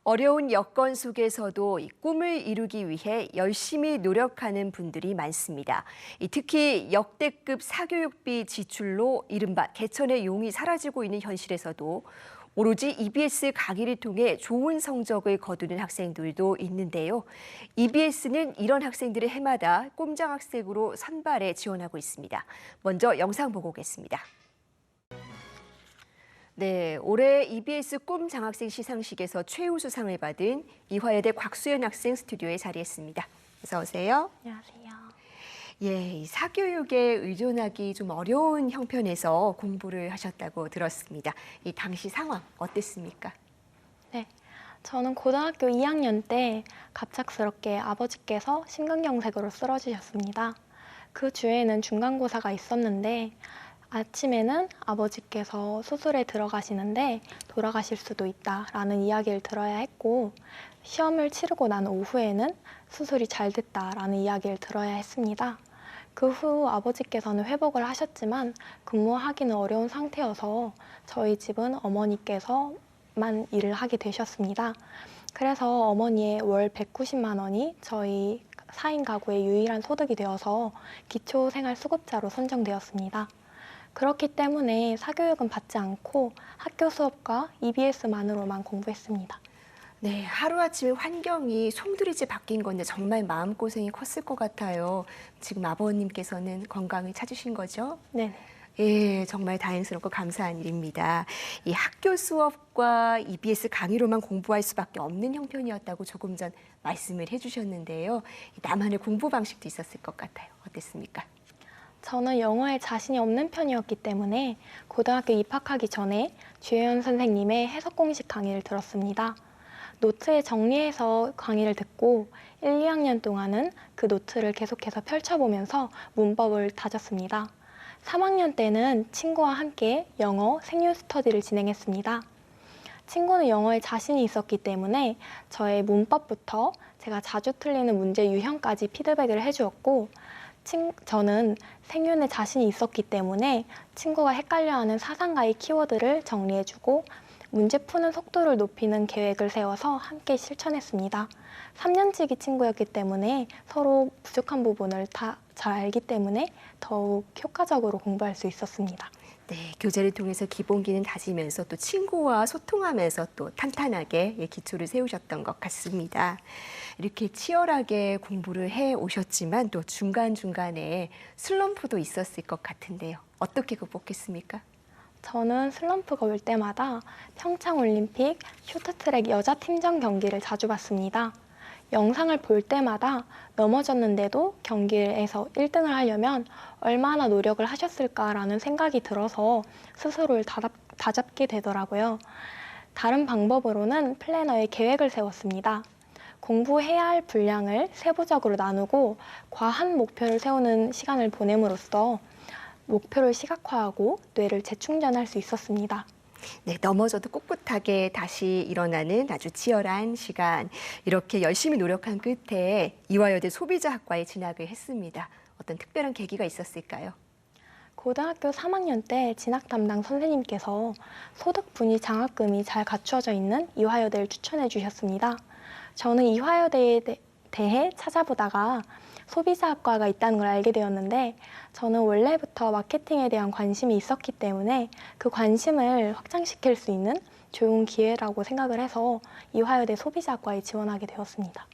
어려운 여건 속에서도 이 꿈을 이루기 위해 열심히 노력하는 분들이 많습니다. 특히 역대급 사교육비 지출로 이른바 개천의 용이 사라지고 있는 현실에서도 오로지 EBS 강의를 통해 좋은 성적을 거두는 학생들도 있는데요. EBS는 이런 학생들을 해마다 꼼장학생으로 선발해 지원하고 있습니다. 먼저 영상 보고 오겠습니다. 네, 올해 EBS 꿈 장학생 시상식에서 최우수상을 받은 이화여대 곽수연 학생 스튜디오에 자리했습니다. 어서 오세요. 안녕하세요. 예, 이 사교육에 의존하기 좀 어려운 형편에서 공부를 하셨다고 들었습니다. 이 당시 상황 어땠습니까? 네, 저는 고등학교 2학년 때 갑작스럽게 아버지께서 심근경색으로 쓰러지셨습니다. 그 주에는 중간고사가 있었는데 아침에는 아버지께서 수술에 들어가시는데 돌아가실 수도 있다라는 이야기를 들어야 했고, 시험을 치르고 난 오후에는 수술이 잘 됐다라는 이야기를 들어야 했습니다. 그 후 아버지께서는 회복을 하셨지만 근무하기는 어려운 상태여서 저희 집은 어머니께서만 일을 하게 되셨습니다. 그래서 어머니의 월 190만 원이 저희 4인 가구의 유일한 소득이 되어서 기초생활수급자로 선정되었습니다. 그렇기 때문에 사교육은 받지 않고 학교 수업과 EBS만으로만 공부했습니다. 네, 하루아침에 환경이 송두리째 바뀐 건데 정말 마음고생이 컸을 것 같아요. 지금 아버님께서는 건강을 찾으신 거죠? 네. 예, 정말 다행스럽고 감사한 일입니다. 이 학교 수업과 EBS 강의로만 공부할 수밖에 없는 형편이었다고 조금 전 말씀을 해주셨는데요. 나만의 공부 방식도 있었을 것 같아요. 어땠습니까? 저는 영어에 자신이 없는 편이었기 때문에 고등학교 입학하기 전에 주혜연 선생님의 해석 공식 강의를 들었습니다. 노트에 정리해서 강의를 듣고 1, 2학년 동안은 그 노트를 계속해서 펼쳐보면서 문법을 다졌습니다. 3학년 때는 친구와 함께 영어 생윤 스터디를 진행했습니다. 친구는 영어에 자신이 있었기 때문에 저의 문법부터 제가 자주 틀리는 문제 유형까지 피드백을 해주었고, 저는 생윤에 자신이 있었기 때문에 친구가 헷갈려하는 사상가의 키워드를 정리해주고 문제 푸는 속도를 높이는 계획을 세워서 함께 실천했습니다. 3년지기 친구였기 때문에 서로 부족한 부분을 다 잘 알기 때문에 더욱 효과적으로 공부할 수 있었습니다. 네, 교재를 통해서 기본기는 다지면서 또 친구와 소통하면서 또 탄탄하게 기초를 세우셨던 것 같습니다. 이렇게 치열하게 공부를 해 오셨지만 또 중간중간에 슬럼프도 있었을 것 같은데요. 어떻게 극복했습니까? 저는 슬럼프가 올 때마다 평창올림픽 쇼트트랙 여자 팀전 경기를 자주 봤습니다. 영상을 볼 때마다 넘어졌는데도 경기에서 1등을 하려면 얼마나 노력을 하셨을까라는 생각이 들어서 스스로를 다잡게 되더라고요. 다른 방법으로는 플래너에 계획을 세웠습니다. 공부해야 할 분량을 세부적으로 나누고 과한 목표를 세우는 시간을 보냄으로써 목표를 시각화하고 뇌를 재충전할 수 있었습니다. 네, 넘어져도 꿋꿋하게 다시 일어나는 아주 치열한 시간. 이렇게 열심히 노력한 끝에 이화여대 소비자학과에 진학을 했습니다. 어떤 특별한 계기가 있었을까요? 고등학교 3학년 때 진학 담당 선생님께서 소득 분위 장학금이 잘 갖추어져 있는 이화여대를 추천해 주셨습니다. 저는 이화여대에 대해 찾아보다가 소비자학과가 있다는 걸 알게 되었는데, 저는 원래부터 마케팅에 대한 관심이 있었기 때문에 그 관심을 확장시킬 수 있는 좋은 기회라고 생각을 해서 이화여대 소비자학과에 지원하게 되었습니다.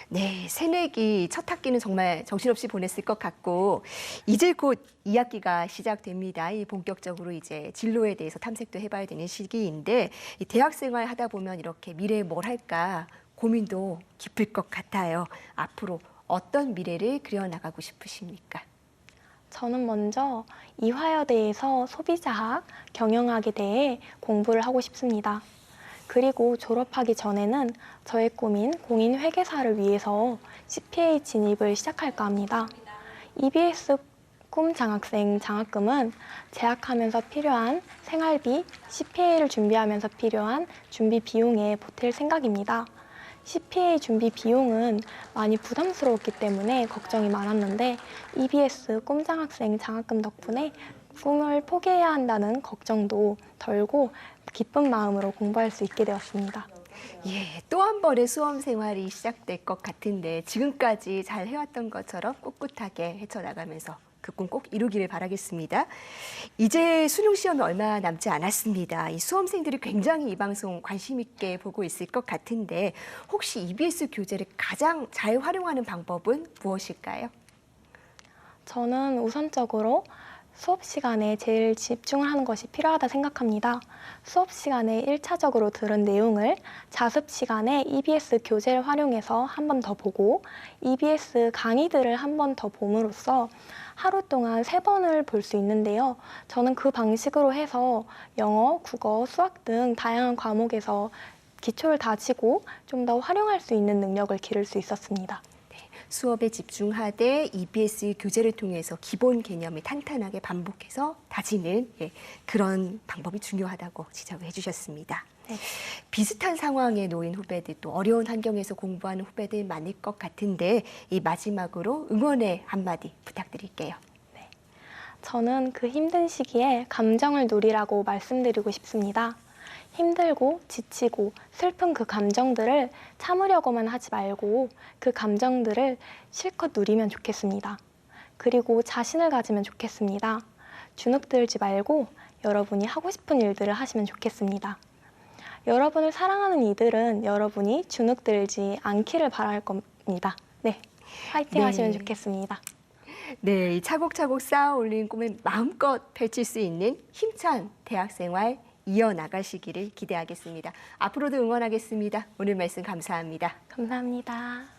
네, 새내기 첫 학기는 정말 정신없이 보냈을 것 같고 이제 곧 2학기가 시작됩니다. 이 본격적으로 이제 진로에 대해서 탐색도 해봐야 되는 시기인데 이 대학 생활 하다 보면 이렇게 미래에 뭘 할까 고민도 깊을 것 같아요. 앞으로 어떤 미래를 그려나가고 싶으십니까? 저는 먼저 이화여대에서 소비자학, 경영학에 대해 공부를 하고 싶습니다. 그리고 졸업하기 전에는 저의 꿈인 공인회계사를 위해서 CPA 진입을 시작할까 합니다. EBS 꿈 장학생 장학금은 재학하면서 필요한 생활비, CPA를 준비하면서 필요한 준비 비용에 보탤 생각입니다. CPA 준비 비용은 많이 부담스러웠기 때문에 걱정이 많았는데 EBS 꿈장학생 장학금 덕분에 꿈을 포기해야 한다는 걱정도 덜고 기쁜 마음으로 공부할 수 있게 되었습니다. 예, 또 한 번의 수험 생활이 시작될 것 같은데 지금까지 잘 해왔던 것처럼 꿋꿋하게 헤쳐나가면서 그 꿈 꼭 이루기를 바라겠습니다. 이제 수능 시험이 얼마 남지 않았습니다. 이 수험생들이 굉장히 이 방송 관심 있게 보고 있을 것 같은데 혹시 EBS 교재를 가장 잘 활용하는 방법은 무엇일까요? 저는 우선적으로 수업 시간에 제일 집중을 하는 것이 필요하다 생각합니다. 수업 시간에 1차적으로 들은 내용을 자습 시간에 EBS 교재를 활용해서 한 번 더 보고 EBS 강의들을 한 번 더 봄으로써 하루 동안 3번을 볼 수 있는데요. 저는 그 방식으로 해서 영어, 국어, 수학 등 다양한 과목에서 기초를 다지고 좀 더 활용할 수 있는 능력을 기를 수 있었습니다. 수업에 집중하되 EBS 교재를 통해서 기본 개념을 탄탄하게 반복해서 다지는 그런 방법이 중요하다고 지적을 해주셨습니다. 네. 비슷한 상황에 놓인 후배들, 또 어려운 환경에서 공부하는 후배들 많을 것 같은데 이 마지막으로 응원의 한마디 부탁드릴게요. 저는 그 힘든 시기에 감정을 누리라고 말씀드리고 싶습니다. 힘들고 지치고 슬픈 그 감정들을 참으려고만 하지 말고 그 감정들을 실컷 누리면 좋겠습니다. 그리고 자신을 가지면 좋겠습니다. 주눅들지 말고 여러분이 하고 싶은 일들을 하시면 좋겠습니다. 여러분을 사랑하는 이들은 여러분이 주눅들지 않기를 바랄 겁니다. 네, 화이팅 하시면 좋겠습니다. 네, 이 차곡차곡 쌓아 올린 꿈을 마음껏 펼칠 수 있는 힘찬 대학생활 이어나가시기를 기대하겠습니다. 앞으로도 응원하겠습니다. 오늘 말씀 감사합니다. 감사합니다.